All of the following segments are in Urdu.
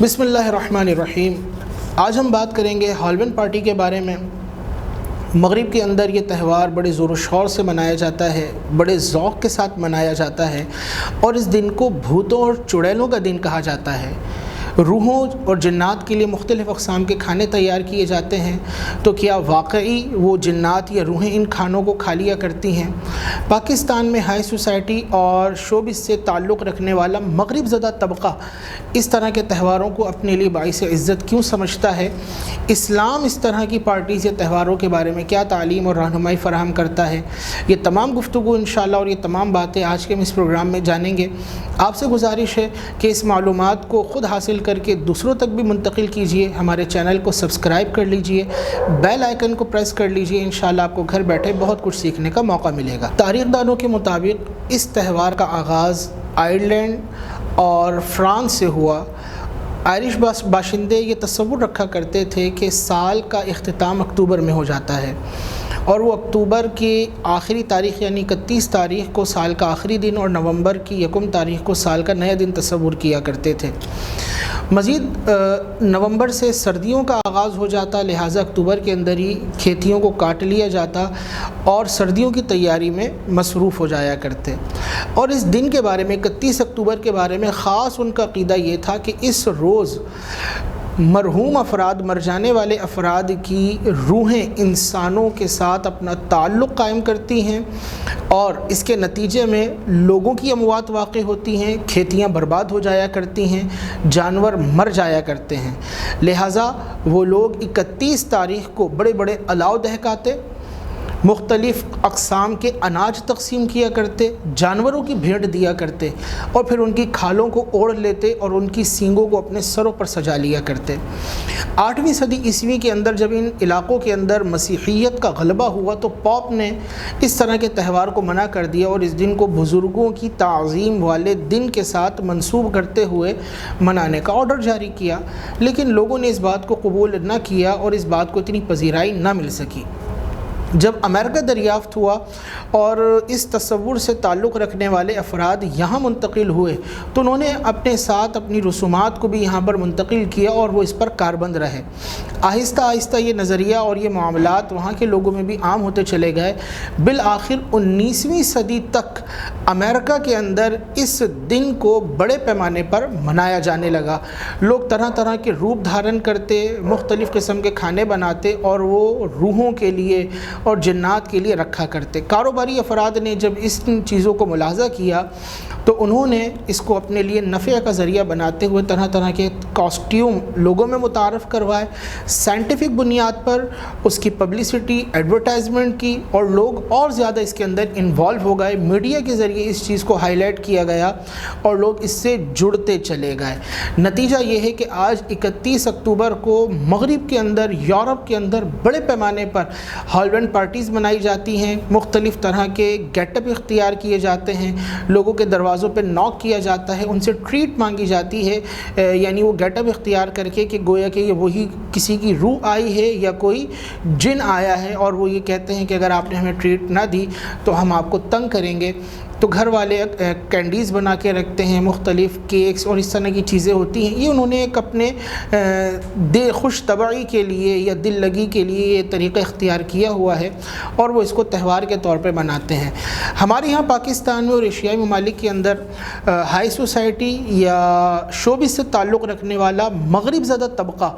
بسم اللہ الرحمن الرحیم۔ آج ہم بات کریں گے ہالوین پارٹی کے بارے میں۔ مغرب کے اندر یہ تہوار بڑے زور و شور سے منایا جاتا ہے، بڑے ذوق کے ساتھ منایا جاتا ہے، اور اس دن کو بھوتوں اور چڑیلوں کا دن کہا جاتا ہے۔ روحوں اور جنات کے لیے مختلف اقسام کے کھانے تیار کیے جاتے ہیں، تو کیا واقعی وہ جنات یا روحیں ان کھانوں کو کھا لیا کرتی ہیں؟ پاکستان میں ہائی سوسائٹی اور شوبز سے تعلق رکھنے والا مغرب زدہ طبقہ اس طرح کے تہواروں کو اپنے لیے باعث عزت کیوں سمجھتا ہے؟ اسلام اس طرح کی پارٹیز یا تہواروں کے بارے میں کیا تعلیم اور رہنمائی فراہم کرتا ہے؟ یہ تمام گفتگو انشاءاللہ اور یہ تمام باتیں آج کے ہم اس پروگرام میں جانیں گے۔ آپ سے گزارش ہے کہ اس معلومات کو خود حاصل کر کے دوسروں تک بھی منتقل کیجئے، ہمارے چینل کو سبسکرائب کر لیجئے، بیل آئیکن کو پریس کر لیجئے، انشاءاللہ آپ کو گھر بیٹھے بہت کچھ سیکھنے کا موقع ملے گا۔ تاریخ دانوں کے مطابق اس تہوار کا آغاز آئرلینڈ اور فرانس سے ہوا۔ آئرش باشندے یہ تصور رکھا کرتے تھے کہ سال کا اختتام اکتوبر میں ہو جاتا ہے، اور وہ اکتوبر کی آخری تاریخ یعنی 31 تاریخ کو سال کا آخری دن اور نومبر کی 1 تاریخ کو سال کا نیا دن تصور کیا کرتے تھے۔ مزید نومبر سے سردیوں کا آغاز ہو جاتا، لہٰذا اکتوبر کے اندر ہی کھیتیوں کو کاٹ لیا جاتا اور سردیوں کی تیاری میں مصروف ہو جایا کرتے۔ اور اس دن کے بارے میں 31 اکتوبر کے بارے میں خاص ان کا عقیدہ یہ تھا کہ اس روز مرحوم افراد، مر جانے والے افراد کی روحیں انسانوں کے ساتھ اپنا تعلق قائم کرتی ہیں، اور اس کے نتیجے میں لوگوں کی اموات واقع ہوتی ہیں، کھیتیاں برباد ہو جایا کرتی ہیں، جانور مر جایا کرتے ہیں۔ لہٰذا وہ لوگ 31 تاریخ کو بڑے بڑے الاؤ دہکاتے، مختلف اقسام کے اناج تقسیم کیا کرتے، جانوروں کی بھیٹ دیا کرتے، اور پھر ان کی کھالوں کو اوڑھ لیتے اور ان کی سینگوں کو اپنے سروں پر سجا لیا کرتے۔ 8ویں صدی عیسوی کے اندر جب ان علاقوں کے اندر مسیحیت کا غلبہ ہوا تو پوپ نے اس طرح کے تہوار کو منع کر دیا اور اس دن کو بزرگوں کی تعظیم والے دن کے ساتھ منسوب کرتے ہوئے منانے کا آرڈر جاری کیا، لیکن لوگوں نے اس بات کو قبول نہ کیا اور اس بات کو اتنی پذیرائی نہ مل سکی۔ جب امریکہ دریافت ہوا اور اس تصور سے تعلق رکھنے والے افراد یہاں منتقل ہوئے تو انہوں نے اپنے ساتھ اپنی رسومات کو بھی یہاں پر منتقل کیا اور وہ اس پر کاربند رہے۔ آہستہ آہستہ یہ نظریہ اور یہ معاملات وہاں کے لوگوں میں بھی عام ہوتے چلے گئے۔ بالآخر 19ویں صدی تک امریکہ کے اندر اس دن کو بڑے پیمانے پر منایا جانے لگا۔ لوگ طرح طرح کے روپ دھارن کرتے، مختلف قسم کے کھانے بناتے اور وہ روحوں کے لیے اور جنات کے لیے رکھا کرتے۔ کاروباری افراد نے جب اس چیزوں کو ملاحظہ کیا تو انہوں نے اس کو اپنے لیے نفع کا ذریعہ بناتے ہوئے طرح طرح کے کاسٹیوم لوگوں میں متعارف کروائے، سائنٹیفک بنیاد پر اس کی پبلسٹی، ایڈورٹائزمنٹ کی، اور لوگ اور زیادہ اس کے اندر انوالو ہو گئے۔ میڈیا کے ذریعے اس چیز کو ہائی لائٹ کیا گیا اور لوگ اس سے جڑتے چلے گئے۔ نتیجہ یہ ہے کہ آج 31 اکتوبر کو مغرب کے اندر، یورپ کے اندر بڑے پیمانے پر ہالوین پارٹیز منائی جاتی ہیں، مختلف طرح کے گیٹ اپ اختیار کیے جاتے ہیں، لوگوں کے دروازوں پہ ناک کیا جاتا ہے، ان سے ٹریٹ مانگی جاتی ہے، یعنی وہ گیٹ اپ اختیار کر کے کہ گویا کہ یہ وہی کسی کی روح آئی ہے یا کوئی جن آیا ہے، اور وہ یہ کہتے ہیں کہ اگر آپ نے ہمیں ٹریٹ نہ دی تو ہم آپ کو تنگ کریں گے۔ تو گھر والے کینڈیز بنا کے رکھتے ہیں، مختلف کیکس اور اس طرح کی چیزیں ہوتی ہیں۔ یہ انہوں نے ایک اپنے خوش طبعی کے لیے یا دل لگی کے لیے یہ طریقہ اختیار کیا ہوا ہے، اور وہ اس کو تہوار کے طور پہ مناتے ہیں۔ ہمارے یہاں پاکستان میں اور ایشیائی ممالک کے اندر ہائی سوسائٹی یا شوبز سے تعلق رکھنے والا مغرب زدہ طبقہ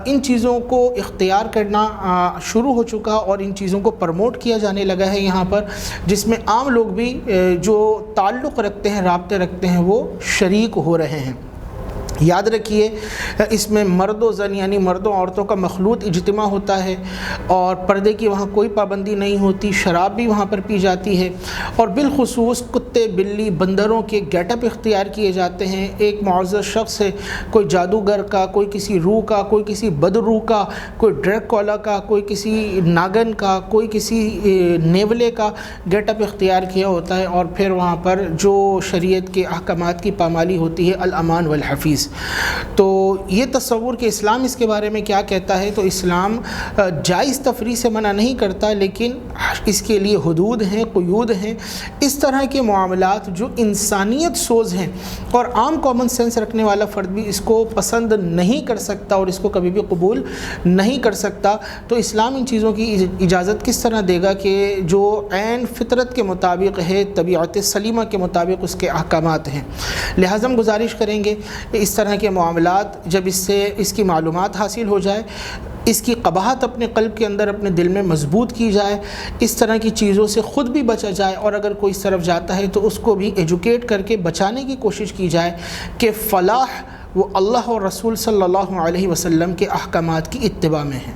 ان چیزوں کو اختیار کرنا شروع ہو چکا اور ان چیزوں کو پروموٹ کیا جانے لگا ہے یہاں پر، جس میں عام لوگ بھی جو تعلق رکھتے ہیں، رابطے رکھتے ہیں، وہ شریک ہو رہے ہیں۔ یاد رکھیے اس میں مرد و زن یعنی مرد و عورتوں کا مخلوط اجتماع ہوتا ہے، اور پردے کی وہاں کوئی پابندی نہیں ہوتی، شراب بھی وہاں پر پی جاتی ہے، اور بالخصوص کتے، بلی، بندروں کے گیٹ اپ اختیار کیے جاتے ہیں۔ ایک معزز شخص ہے، کوئی جادوگر کا، کوئی کسی روح کا، کوئی کسی بدروح کا، کوئی ڈریکولا کا، کوئی کسی ناگن کا، کوئی کسی نیولے کا گیٹ اپ اختیار کیا ہوتا ہے، اور پھر وہاں پر جو شریعت کے احکامات کی پامالی ہوتی ہے، الامان والحفیظ حدیث۔ تو یہ تصور کہ اسلام اس کے بارے میں کیا کہتا ہے، تو اسلام جائز تفریح سے منع نہیں کرتا، لیکن اس کے لیے حدود ہیں، قیود ہیں۔ اس طرح کے معاملات جو انسانیت سوز ہیں اور عام کامن سینس رکھنے والا فرد بھی اس کو پسند نہیں کر سکتا اور اس کو کبھی بھی قبول نہیں کر سکتا، تو اسلام ان چیزوں کی اجازت کس طرح دے گا کہ جو عین فطرت کے مطابق ہے، طبیعت سلیمہ کے مطابق اس کے احکامات ہیں۔ لہٰذا ہم گزارش کریں گے کہ اس طرح کے معاملات جب اس کی معلومات حاصل ہو جائے، اس کی قباحت اپنے قلب کے اندر اپنے دل میں مضبوط کی جائے، اس طرح کی چیزوں سے خود بھی بچا جائے، اور اگر کوئی اس طرف جاتا ہے تو اس کو بھی ایجوکیٹ کر کے بچانے کی کوشش کی جائے کہ فلاح وہ اللہ اور رسول صلی اللہ علیہ وسلم کے احکامات کی اتباع میں ہے۔